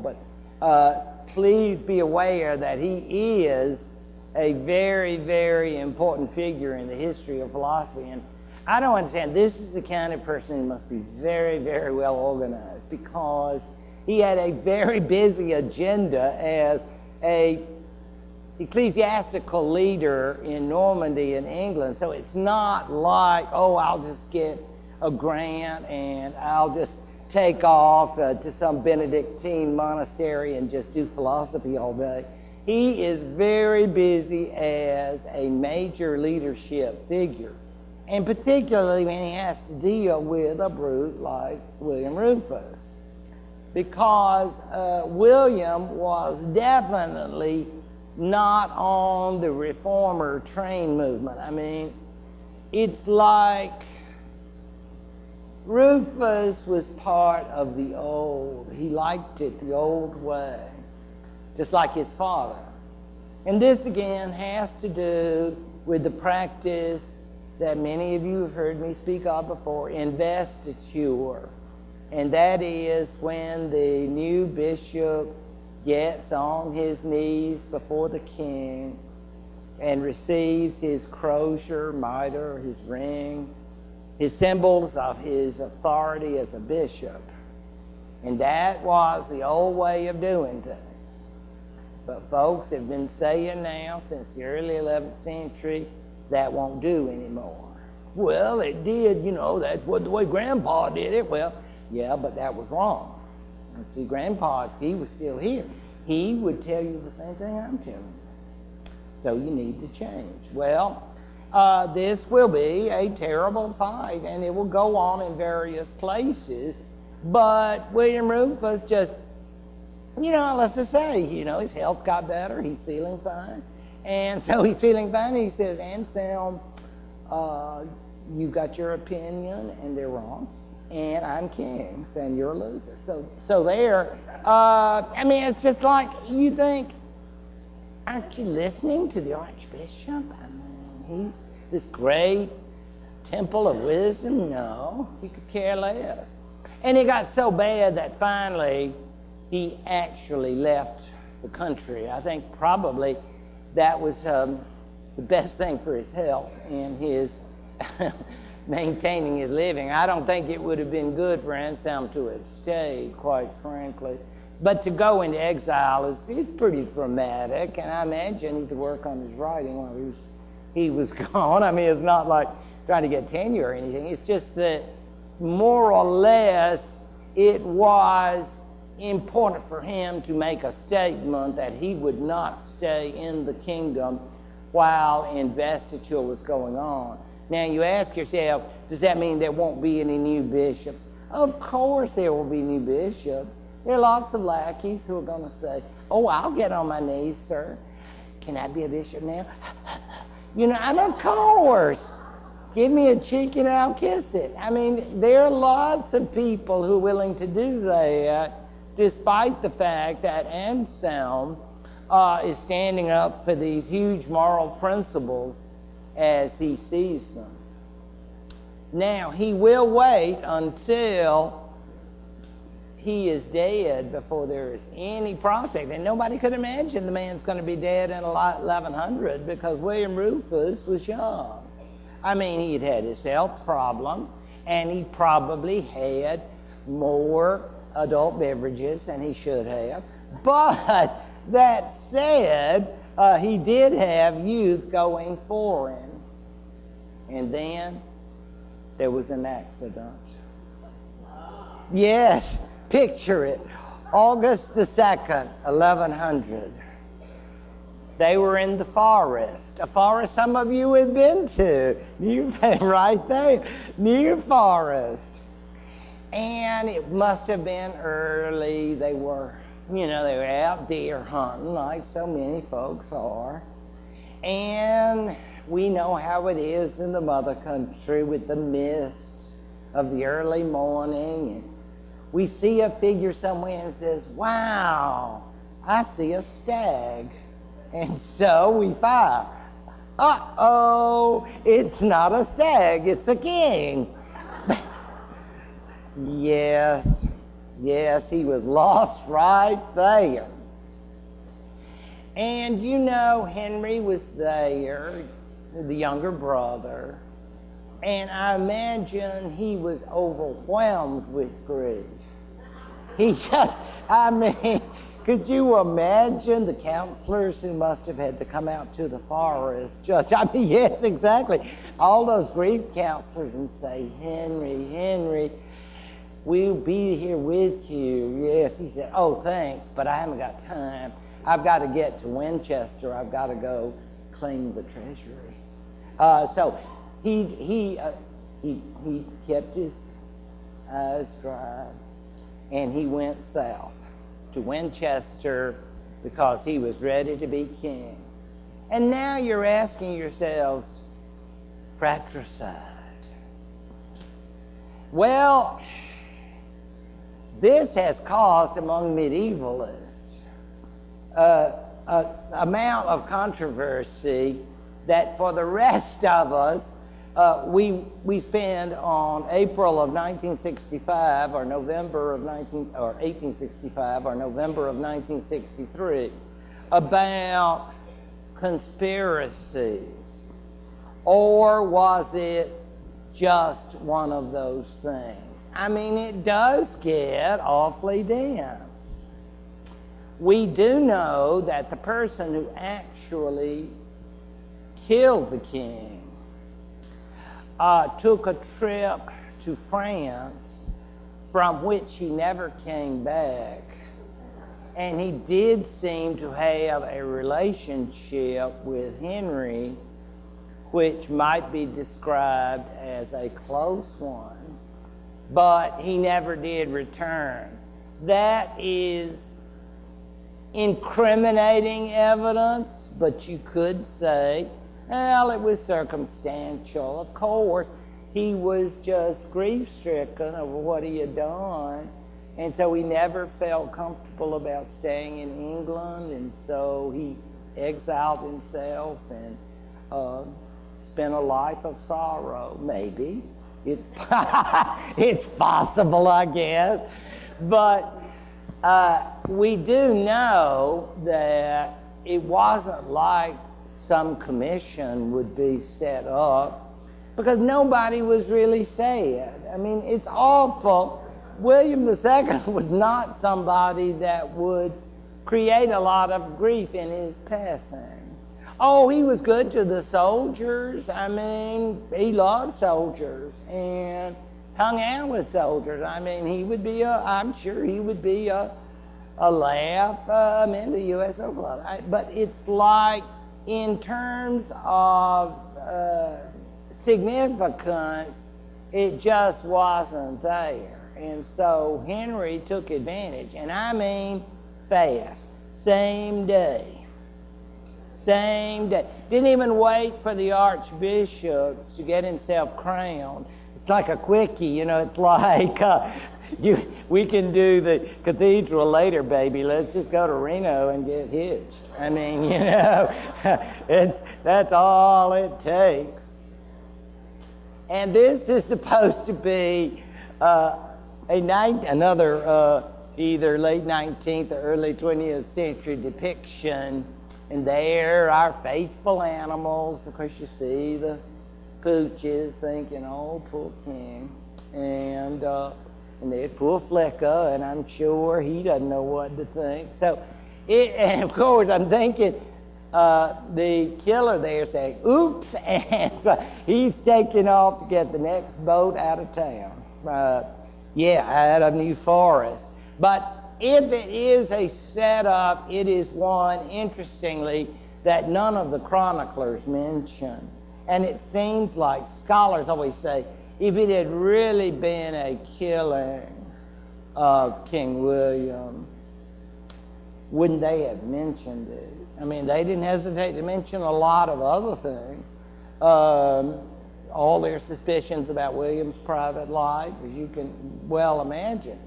Speaker 1: But please be aware that he is a very, very important figure in the history of philosophy. And I don't understand. This is the kind of person who must be very, very well organized, because he had a very busy agenda as a ecclesiastical leader in Normandy in England. So it's not like, oh, I'll just get a grant and I'll just take off to some Benedictine monastery and just do philosophy all day. He is very busy as a major leadership figure, and particularly when he has to deal with a brute like William Rufus, because William was definitely not on the reformer train movement. I mean, it's like Rufus was part of the old. He liked it the old way, just like his father. And this again has to do with the practice that many of you have heard me speak of before, investiture. And that is when the new bishop gets on his knees before the king and receives his crozier, mitre, his ring, his symbols of his authority as a bishop. And that was the old way of doing things. But folks have been saying now since the early 11th century, that won't do anymore. Well, it did, that's the way Grandpa did it. Well, yeah, but that was wrong. And see, Grandpa, if he was still here, he would tell you the same thing I'm telling you. So you need to change. Well, this will be a terrible fight, and it will go on in various places. But William Rufus just, let's just say, his health got better. He's feeling fine. And so he's feeling fine. He says, Anselm, you've got your opinion, and they're wrong. And I'm king, and you're a loser. So there, it's just like you think, aren't you listening to the Archbishop? He's this great temple of wisdom. No, he could care less. And it got so bad that finally he actually left the country. I think probably that was the best thing for his health and his maintaining his living. I don't think it would have been good for Anselm to have stayed, quite frankly. But to go into exile is pretty dramatic, and I imagine he could work on his writing while he was gone. It's not like trying to get tenure or anything. It's just that more or less it was important for him to make a statement that he would not stay in the kingdom while investiture was going on. Now you ask yourself, does that mean there won't be any new bishops? Of course there will be new bishops. There are lots of lackeys who are going to say, oh, I'll get on my knees, sir. Can I be a bishop now? And of course, give me a cheek and I'll kiss it. There are lots of people who are willing to do that, despite the fact that Anselm is standing up for these huge moral principles as he sees them. Now, he will wait until he is dead before there is any prospect. And nobody could imagine the man's going to be dead in 1100 because William Rufus was young. He had his health problem, and he probably had more adult beverages than he should have. But that said, he did have youth going for him. And then there was an accident. Yes, picture it. August the 2nd, 1100. They were in the forest, a forest some of you have been to. You've been right there, New Forest. And it must have been early. They were out deer hunting like so many folks are. And we know how it is in the mother country with the mists of the early morning. And we see a figure somewhere and says, wow, I see a stag. And so we fire. Uh-oh, it's not a stag, it's a king. Yes, he was lost right there. And you know, Henry was there, the younger brother, and I imagine he was overwhelmed with grief. He just, I mean, could you imagine the counselors who must have had to come out to the forest? Just, I mean, yes, exactly. All those grief counselors and say, Henry, Henry, we'll be here with you. Yes, he said, oh, thanks, but I haven't got time. I've got to get to Winchester. I've got to go clean the treasury. So he kept his eyes dry, and he went south to Winchester because he was ready to be king. And now you're asking yourselves, fratricide. Well, this has caused among medievalists an amount of controversy that for the rest of us, we spend on April of 1965 or November of 1865 or November of 1963 about conspiracies. Or was it just one of those things? I mean, it does get awfully dense. We do know that the person who actually killed the king took a trip to France from which he never came back. And he did seem to have a relationship with Henry, which might be described as a close one, but he never did return. That is incriminating evidence, but you could say, well, it was circumstantial. Of course, he was just grief-stricken over what he had done, and so he never felt comfortable about staying in England, and so he exiled himself and spent a life of sorrow. Maybe. It's, it's possible, I guess. But we do know that it wasn't like some commission would be set up, because nobody was really sad. I mean, it's awful. William II was not somebody that would create a lot of grief in his passing. Oh, he was good to the soldiers. I mean, he loved soldiers and hung out with soldiers. I mean, he would be I'm sure he would be a laugh in the USO Club. But it's like, in terms of significance, it just wasn't there. And so Henry took advantage, and I mean fast, same day. Same day. Didn't even wait for the archbishops to get himself crowned. It's like a quickie, you know, it's like, we can do the cathedral later, baby. Let's just go to Reno and get hitched. I mean, you know, that's all it takes. And this is supposed to be another either late 19th or early 20th century depiction. And there are faithful animals. Of course, you see the pooches thinking, oh, poor king. And there's poor Flicka, and I'm sure he doesn't know what to think. So, and of course, I'm thinking the killer there saying, oops, and he's taking off to get the next boat out of town. Out of New Forest. But if it is a setup, it is one, interestingly, that none of the chroniclers mention. And it seems like scholars always say, if it had really been a killing of King William, wouldn't they have mentioned it? I mean, they didn't hesitate to mention a lot of other things. All their suspicions about William's private life, as you can well imagine,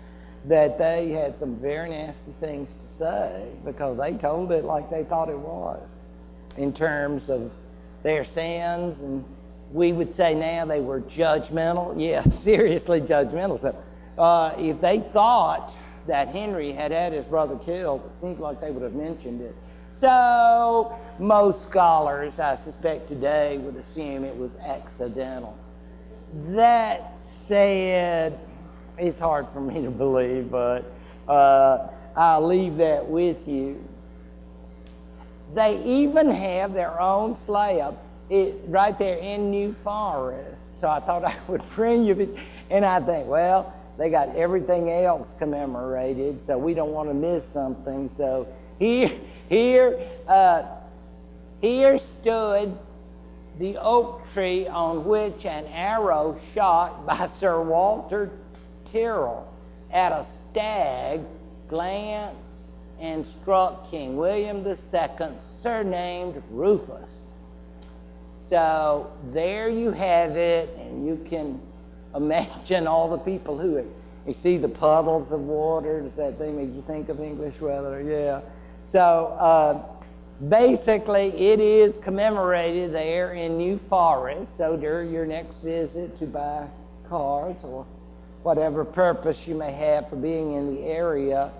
Speaker 1: that they had some very nasty things to say because they told it like they thought it was in terms of their sins. And we would say now they were judgmental. Yeah, seriously judgmental. So if they thought that Henry had his brother killed, it seems like they would have mentioned it. So most scholars, I suspect today, would assume it was accidental. That said, it's hard for me to believe, but I'll leave that with you. They even have their own slab right there in New Forest. So I thought I would bring you, and I think, well, they got everything else commemorated, so we don't want to miss something. So here stood the oak tree on which an arrow shot by Sir Walter Tyrrell at a stag glanced and struck King William II, surnamed Rufus. So there you have it, and you can imagine all the people who you see the puddles of water. Does that thing make you think of English weather? Yeah. So basically, it is commemorated there in New Forest. So during your next visit to buy cars or whatever purpose you may have for being in the area,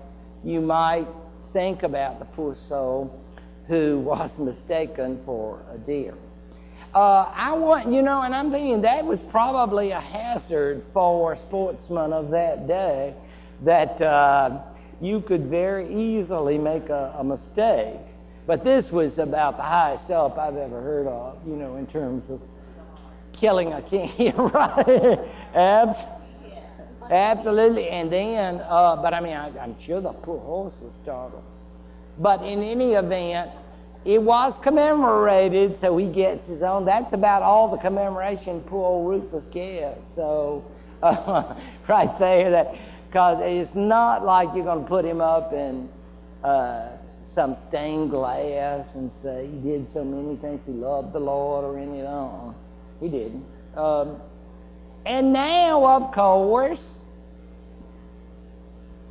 Speaker 1: you might think about the poor soul who was mistaken for a deer. And I'm thinking that was probably a hazard for sportsmen of that day, that you could very easily make a mistake. But this was about the highest up I've ever heard of, in terms of killing a king, right? Absolutely. And then, I'm sure the poor horse was startled. But in any event, it was commemorated, so he gets his own. That's about all the commemoration poor old Rufus gets. So, right there, because it's not like you're going to put him up in some stained glass and say he did so many things, he loved the Lord or anything. No, he didn't. And now, of course,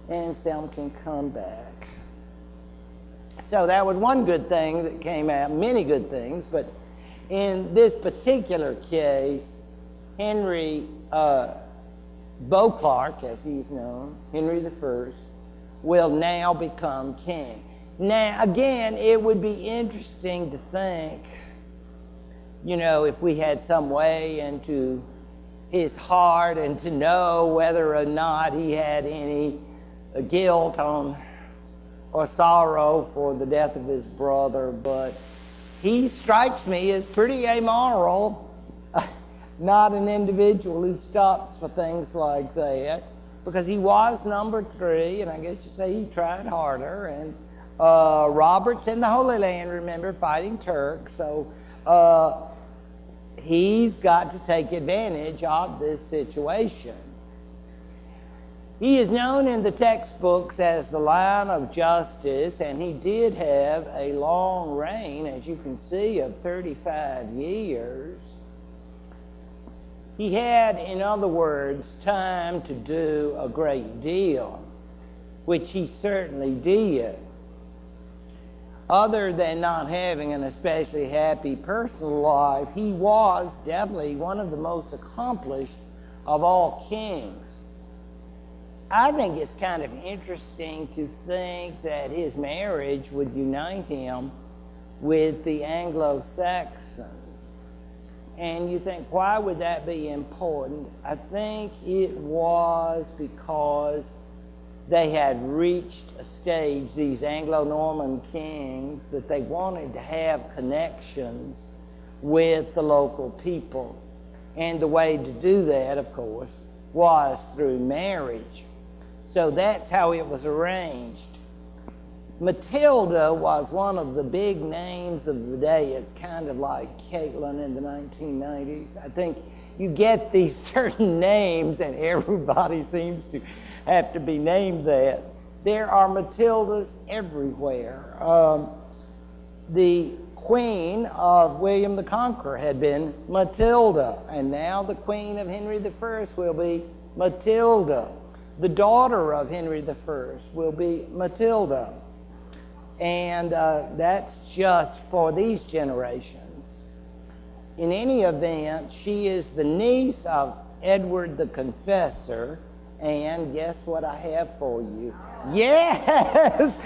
Speaker 1: Anselm can come back. So that was one good thing that came out, many good things, but in this particular case, Henry Beauclerk, as he's known, Henry I, will now become king. Now, again, it would be interesting to think, if we had some way into his heart and to know whether or not he had any guilt or sorrow for the death of his brother, but he strikes me as pretty amoral, not an individual who stops for things like that, because he was number 3, and I guess you'd say he tried harder, and Robert's in the Holy Land, remember, fighting Turks, so he's got to take advantage of this situation. He is known in the textbooks as the Lion of Justice, and he did have a long reign, as you can see, of 35 years. He had, in other words, time to do a great deal, which he certainly did. Other than not having an especially happy personal life, he was definitely one of the most accomplished of all kings. I think it's kind of interesting to think that his marriage would unite him with the Anglo-Saxons. And you think, why would that be important? I think it was because they had reached a stage, these Anglo-Norman kings, that they wanted to have connections with the local people. And the way to do that, of course, was through marriage. So that's how it was arranged. Matilda was one of the big names of the day. It's kind of like Caitlin in the 1990s. I think you get these certain names and everybody seems to have to be named that. There are Matildas everywhere. The queen of William the Conqueror had been Matilda, and now the queen of Henry I will be Matilda. The daughter of Henry I will be Matilda. And that's just for these generations. In any event, she is the niece of Edward the Confessor And guess what I have for you? Yes!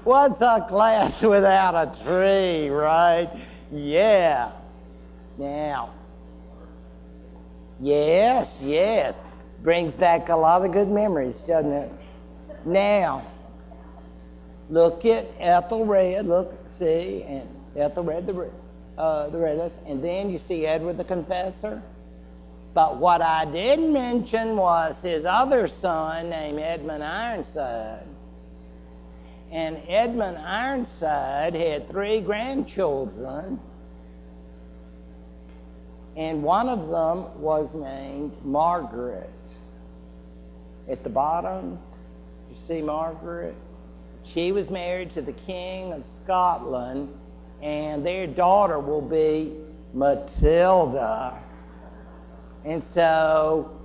Speaker 1: What's a class without a tree, right? Yeah. Now, yes. Brings back a lot of good memories, doesn't it? Now, look at Ethelred, see, and Ethelred the Redless, and then you see Edward the Confessor. But what I didn't mention was his other son named Edmund Ironside. And Edmund Ironside had 3 grandchildren, and one of them was named Margaret. At the bottom, you see Margaret? She was married to the King of Scotland, and their daughter will be Matilda. And so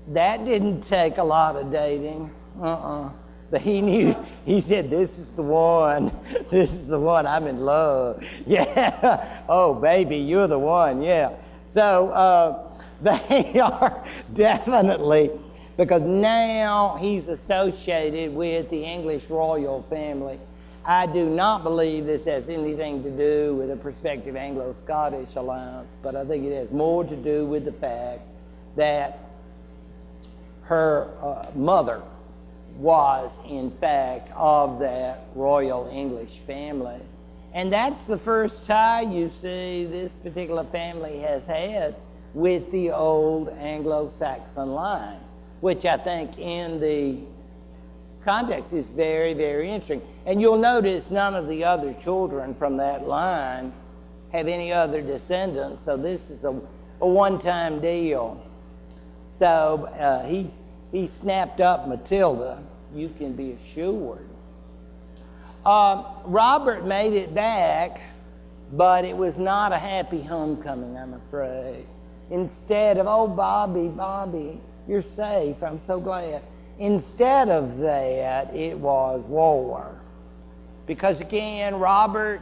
Speaker 1: that didn't take a lot of dating. But he knew, he said, this is the one. This is the one. I'm in love. Yeah. Oh, baby, you're the one. Yeah. So they are definitely, because now he's associated with the English royal family. I do not believe this has anything to do with a prospective Anglo-Scottish alliance, but I think it has more to do with the fact that her mother was, in fact, of that royal English family. And that's the first tie, you see, this particular family has had with the old Anglo-Saxon line, which I think in the context is very, very interesting. And you'll notice none of the other children from that line have any other descendants, so this is a one-time deal. So he snapped up Matilda, you can be assured. Robert made it back, but it was not a happy homecoming, I'm afraid. Instead of, oh, Bobby, you're safe, I'm so glad. Instead of that, it was war. Because again, Robert,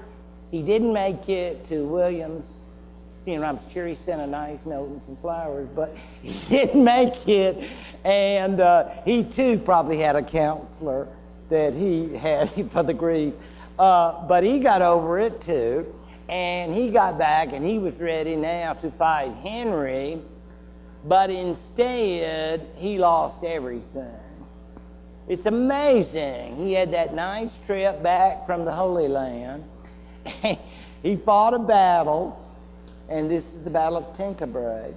Speaker 1: he didn't make it to William's funeral. I'm sure he sent a nice note and some flowers, but he didn't make it. And he too probably had a counselor that he had for the grief. But he got over it too. And he got back and he was ready now to fight Henry. But instead, he lost everything. It's amazing. He had that nice trip back from the Holy Land. He fought a battle, and this is the Battle of Tinkerbray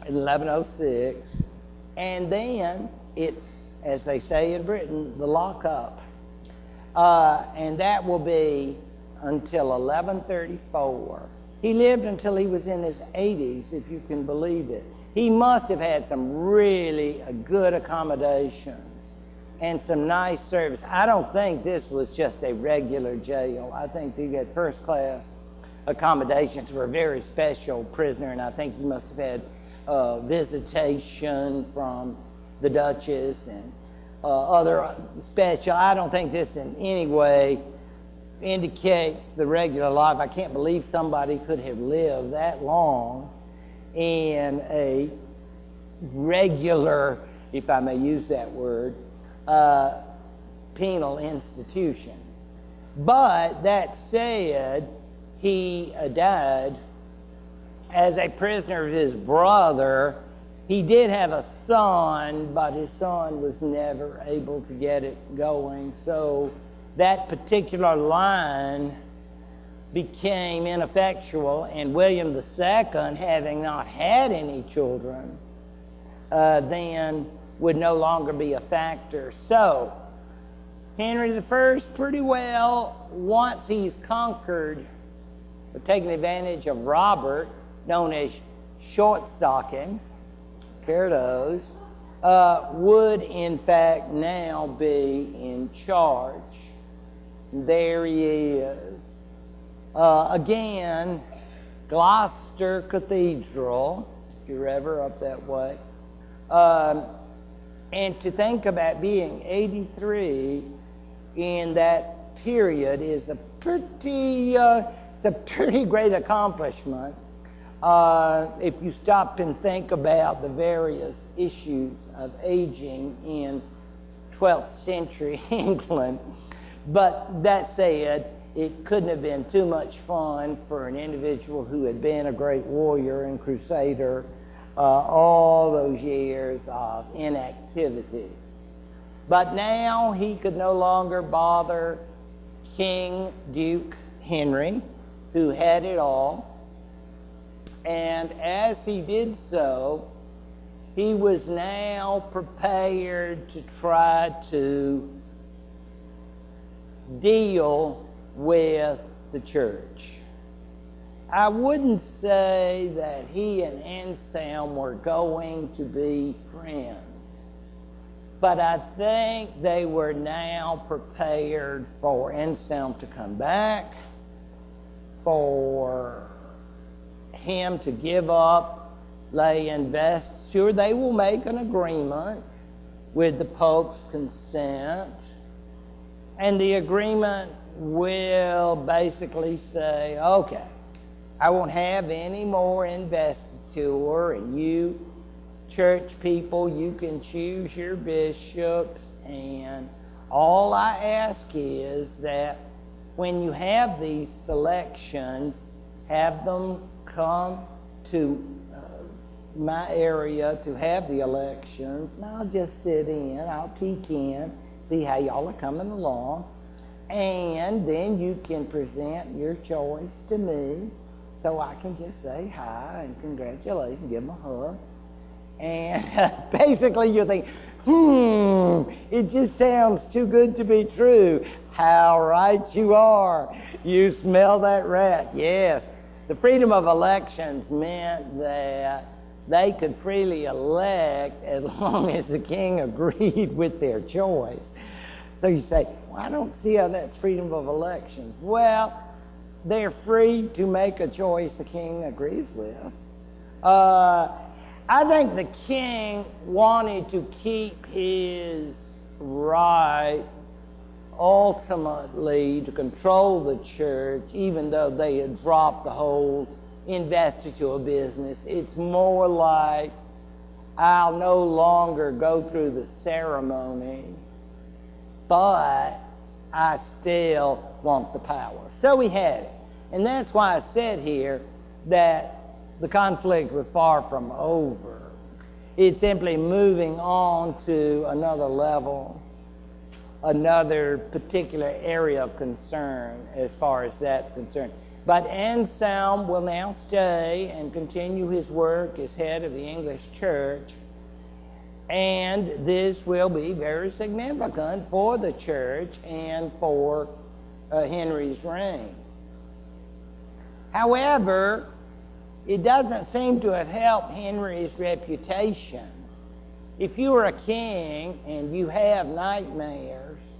Speaker 1: in 1106. And then it's, as they say in Britain, the lockup. And that will be until 1134. He lived until he was in his 80s, if you can believe it. He must have had some really good accommodations and some nice service. I don't think this was just a regular jail. I think he had first-class accommodations for a very special prisoner, and I think he must have had visitation from the Duchess and other special. I don't think this in any way indicates the regular life. I can't believe somebody could have lived that long in a regular, if I may use that word, penal institution. But that said, he died as a prisoner of his brother. He did have a son, but his son was never able to get it going. So that particular line became ineffectual, and William II, having not had any children, then would no longer be a factor. So Henry I, pretty well, once he's conquered, or taken advantage of Robert, known as short stockings, care of those, would in fact now be in charge. There he is. Again, Gloucester Cathedral, if you're ever up that way. And to think about being 83 in that period is a pretty, it's a pretty great accomplishment. If you stop and think about the various issues of aging in 12th century England, but that said, it couldn't have been too much fun for an individual who had been a great warrior and crusader all those years of inactivity. But now he could no longer bother King Duke Henry, who had it all. And as he did so, he was now prepared to try to deal with the church. I wouldn't say that he and Anselm were going to be friends, but I think they were now prepared for Anselm to come back, for him to give up lay investiture. They will make an agreement with the Pope's consent, and the agreement will basically say, okay, I won't have any more investiture, and you church people, you can choose your bishops, and all I ask is that when you have these selections, have them come to my area to have the elections, and I'll just sit in, I'll peek in, see how y'all are coming along, and then you can present your choice to me, so I can just say hi and congratulations, give them a hug. And basically you think, it just sounds too good to be true. How right you are. You smell that rat. Yes. The freedom of elections meant that they could freely elect as long as the king agreed with their choice. So you say, well, I don't see how that's freedom of elections. Well, they're free to make a choice the king agrees with. I think the king wanted to keep his right ultimately to control the church, even though they had dropped the whole investiture business. It's more like, I'll no longer go through the ceremony, but I still want the power. So we had it. And that's why I said here that the conflict was far from over. It's simply moving on to another level, another particular area of concern as far as that's concerned. But Anselm will now stay and continue his work as head of the English church, and this will be very significant for the church and for Henry's reign. However, it doesn't seem to have helped Henry's reputation. If you are a king and you have nightmares,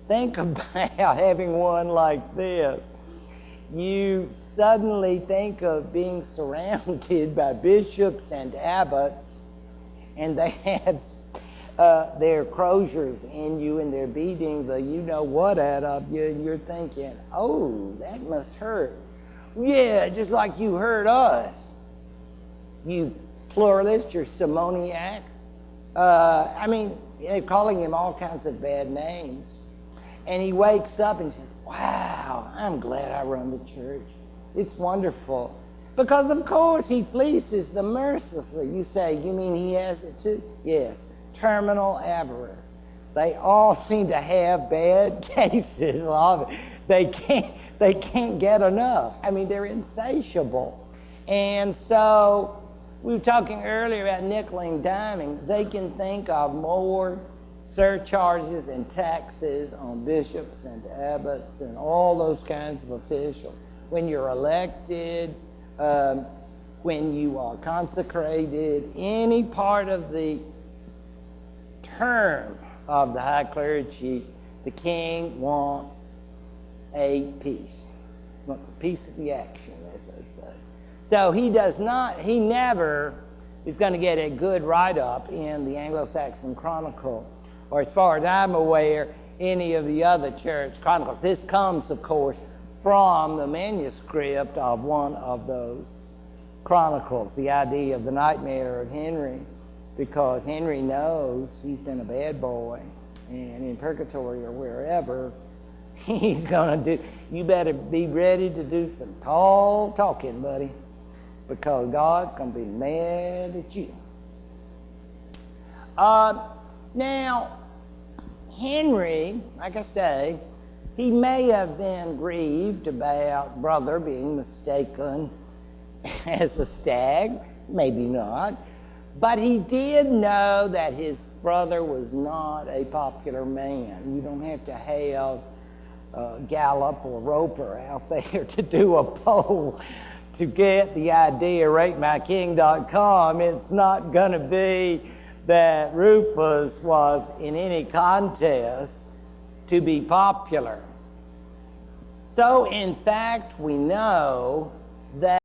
Speaker 1: think about having one like this. You suddenly think of being surrounded by bishops and abbots, and they have their croziers in you, and they're beating the you-know-what out of you, and you're thinking, oh, that must hurt. Yeah, just like you hurt us, you pluralist, you're simoniac. They're calling him all kinds of bad names. And he wakes up and he says, wow, I'm glad I run the church. It's wonderful. Because, of course, he fleeces the mercilessly. You say, you mean he has it too? Yes. Terminal avarice. They all seem to have bad cases of it. They can't get enough. They're insatiable. And so, we were talking earlier about nickel and diming. They can think of more surcharges and taxes on bishops and abbots and all those kinds of officials. When you're elected, when you are consecrated, any part of the term of the high clergy, the king wants a peace. He wants a piece of the action, as they say. So he never is going to get a good write-up in the Anglo-Saxon Chronicle, or as far as I'm aware, any of the other church chronicles. This comes, of course, from the manuscript of one of those chronicles, the idea of the nightmare of Henry, because Henry knows he's been a bad boy, and in purgatory or wherever, he's going to do, you better be ready to do some tall talking, buddy, because God's going to be mad at you. Now, Henry, like I say, he may have been grieved about brother being mistaken as a stag, maybe not, but he did know that his brother was not a popular man. You don't have to have Gallup or Roper out there to do a poll to get the idea. RateMyKing.com. It's not going to be that Rufus was in any contest to be popular. So in fact, we know that